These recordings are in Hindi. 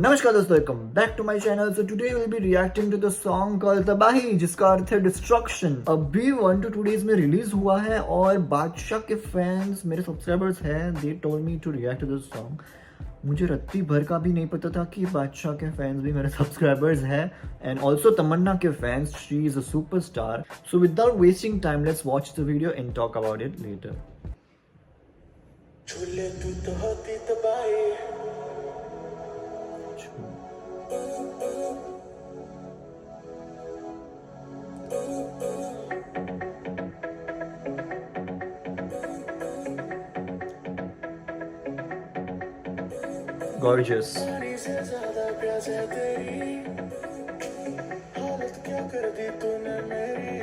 नमस्कार दोस्तों, welcome back to my channel. So today will be reacting to the song called Tabaahi, जिसका अर्थ है डिस्ट्रक्शन। अभी 1 to 2 डेज में रिलीज हुआ है और बादशाह के फैंस मेरे सब्सक्राइबर्स हैं, they told me to react to this song. मुझे रत्ती भर का भी नहीं पता था कि बादशाह के फैंस भी मेरे सब्सक्राइबर्स हैं, एंड ऑल्सो तमन्ना के fans. She is a superstar. So without wasting time, let's watch the video and talk about it later. झूले तू तो होती तबाही, Gorgeous. पानी से ज्यादा प्यास है तेरी, हालत क्या कर दी तूने मेरी,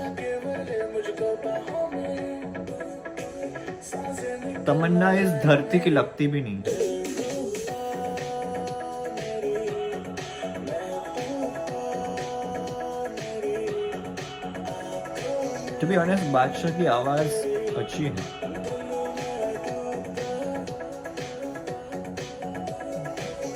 आके भर ले मुझको बाहों में, सांसें निकल तमन्ना इस धरती की लगती भी नहीं। टू बी ऑनेस्ट, बादशाह की आवाज अच्छी है।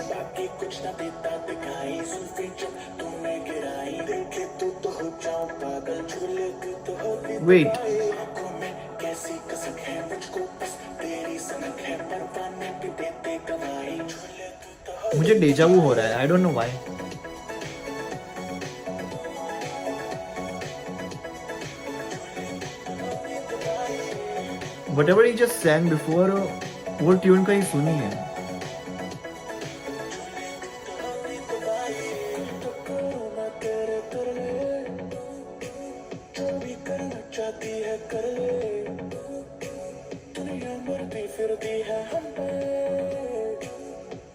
बाकी कुछ ना देता दिखाई, सुल्फी जब तूने गिराई, देखे तू तो हो जाऊं पागल, झूले तू तो होती Wait. तबाही, आंखों में कैसी कसक है, मुझको बस तेरी सनक है, परवाने भी देते गवाही, झूले तू तो होती मुझे डेजावू हो रहा है, I don't know why. Whatever he just sang before, वो ट्यून कहीं सुनी है। चाहती है कर ले, दुनिया मरती फिरती है हम पे,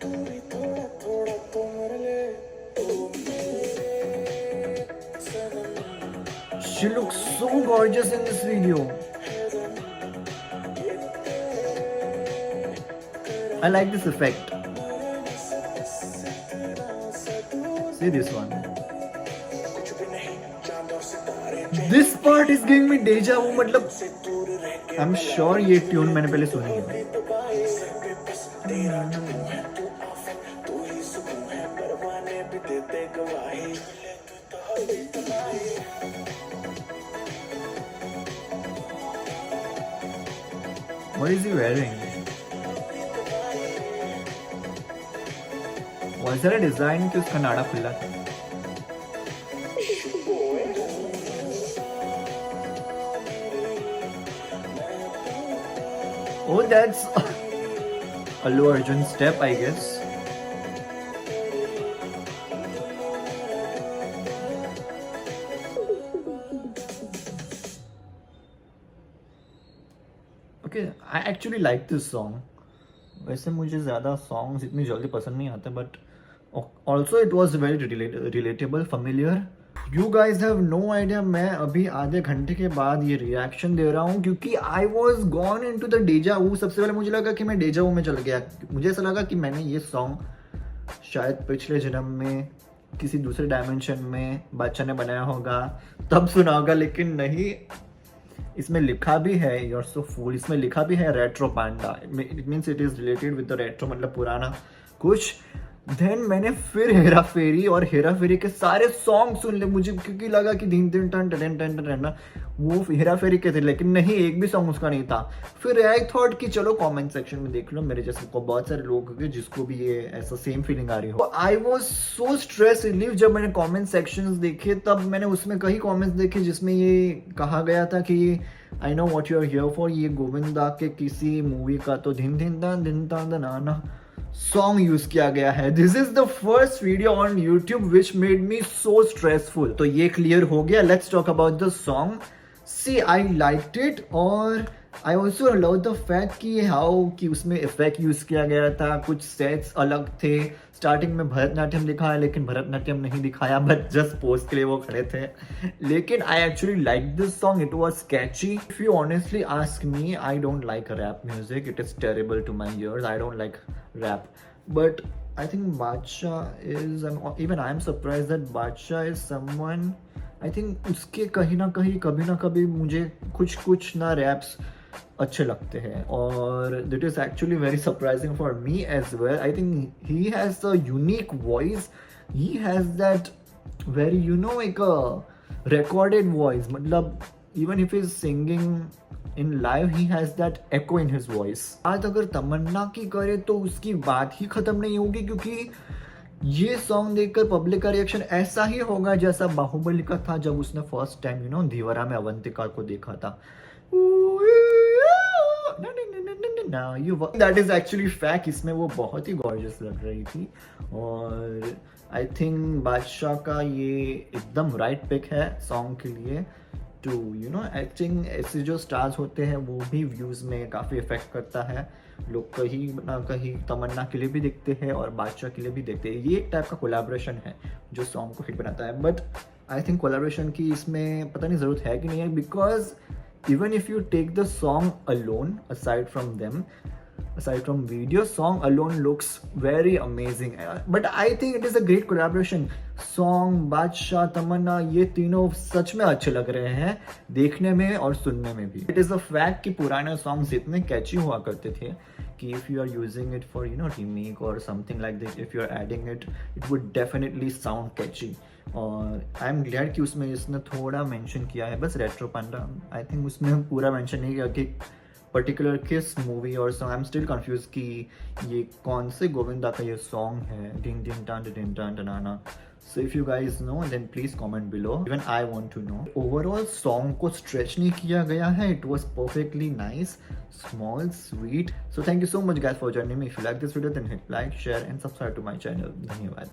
तू भी थोड़ा थोड़ा तो मर ले, तू मेरे सनम। She looks so gorgeous in this video. I like this effect. See this one. कुछ भी नहीं चांद और सितारे, This part is giving me deja vu. मतलब से दूर रह के I'm sure ये ट्यून मैंने पहले सुनी है। तबाही, सर पे बस तेरा नाम है, तू आफत, तू ही सुकून है, परवाने भी देते गवाही, झूले तू तो होती तबाही। What is he wearing? Was there a design कि उसका नाड़ा खुला था? Oh, that's Allu Arjun step, I guess. Okay, I actually like this song. वैसे मुझे ज़्यादा सॉन्ग्स इतनी जल्दी पसंद नहीं आते, but also it was very relatable, familiar. You guys have no idea, मैं अभी आधे घंटे के बाद ये रिएक्शन दे रहा हूँ क्योंकि I was gone into the deja vu. सबसे पहले मुझे लगा कि मैं डेजा वू में चल गया। मुझे ऐसा लगा कि मैंने ये सॉन्ग शायद पिछले जन्म में किसी दूसरे डायमेंशन में बादशाह ने बनाया होगा, तब सुना होगा, लेकिन नहीं। इसमें लिखा भी है, यूर सो फूल, इसमें लिखा भी है retro Panda. It means it is related with the retro, मतलब पुराना कुछ। देन मैंने फिर हेरा फेरी और हेरा फेरी के सारे सॉन्ग सुन ले मुझे, क्योंकि लगा कि धीन धीन टन टन टन टन ना वो हेरा फेरी के थे, लेकिन नहीं, एक भी सॉन्ग उसका नहीं था। फिर आई थॉट कि चलो कमेंट सेक्शन में देख लो, मेरे जैसे को बहुत सारे लोग होंगे जिसको भी ये ऐसा सेम फीलिंग आ रही हो। I was so stress relieve जब मैंने कॉमेंट सेक्शन देखे, तब मैंने उसमें कई कॉमेंट्स देखे जिसमें ये कहा गया था कि I know what you are here for, ये गोविंदा के किसी मूवी का तो धिन धिन दा ना सॉन्ग यूज किया गया है। This is the first video on YouTube which made me so stressful. तो ये क्लियर हो गया। Let's talk about the song. See I liked it, और I also love the fact कि हाउ कि उसमें इफेक्ट यूज किया गया था, कुछ सेट्स अलग थे। स्टार्टिंग में भरतनाट्यम लिखा है, लेकिन भरतनाट्यम नहीं दिखाया, बट जस्ट पोज के लिए वो खड़े थे। लेकिन I actually like this song, it was catchy. If you honestly ask me, I don't like rap music, it is terrible to my ears, I don't like rap, but I think Badshah is, and even I am surprised that Badshah is someone, I think उसके कहीं ना कहीं कभी ना कभी मुझे कुछ ना रैप्स अच्छे लगते हैं और that is actually very surprising for me as well. I think he has a unique voice, he has that very एक recorded voice. मतलब even if he's singing in live, he has that echo in his voice. आज अगर तमन्ना की करे तो उसकी बात ही खत्म नहीं होगी, क्योंकि ये सॉन्ग देखकर पब्लिक का रिएक्शन ऐसा ही होगा जैसा बाहुबली का था जब उसने फर्स्ट टाइम धीवरा में अवंतिका को देखा था. That is actually fact. इसमें वो बहुत ही गॉर्जियस लग रही थी और आई थिंक बादशाह का ये एकदम राइट पिक है सॉन्ग के लिए टू आई थिंक ऐसे जो स्टार्स होते हैं वो भी व्यूज़ में काफ़ी इफेक्ट करता है. लोग कहीं ना कहीं तमन्ना के लिए भी देखते हैं और बादशाह के लिए भी देखते हैं. ये एक टाइप का कोलैबोरेशन है जो सॉन्ग को हिट बनाता है. बट आई थिंक कोलैबोरेशन की इसमें पता नहीं ज़रूरत है कि नहीं है, because even if you take the song alone, aside from video, song alone looks very amazing. But I think it is a great collaboration. Song, बादशाह, तमन्ना, ये तीनों सच में अच्छे लग रहे हैं देखने में और सुनने में भी. It is a fact कि पुराने songs इतने catchy हुआ करते थे कि if you are using it for remake or something like that, if you are adding it, it would definitely sound catchy. और आई एम ग्लैड कि उसमें इसने थोड़ा मेंशन किया है बस रेट्रो पांडा. आई थिंक उसमें पूरा मेंशन नहीं किया कि पर्टिकुलर किस मूवी और song. I am still confuse कि ये कौन से गोविंदा का ये सॉन्ग है. डिन डिन टान टनाना. So if you guys know then please comment below. Even I want to know. Overall song को स्ट्रेच नहीं किया गया है. It was perfectly nice, small, sweet. So thank you so much guys for joining me. If you like this video then hit like, share and subscribe to my channel. धन्यवाद.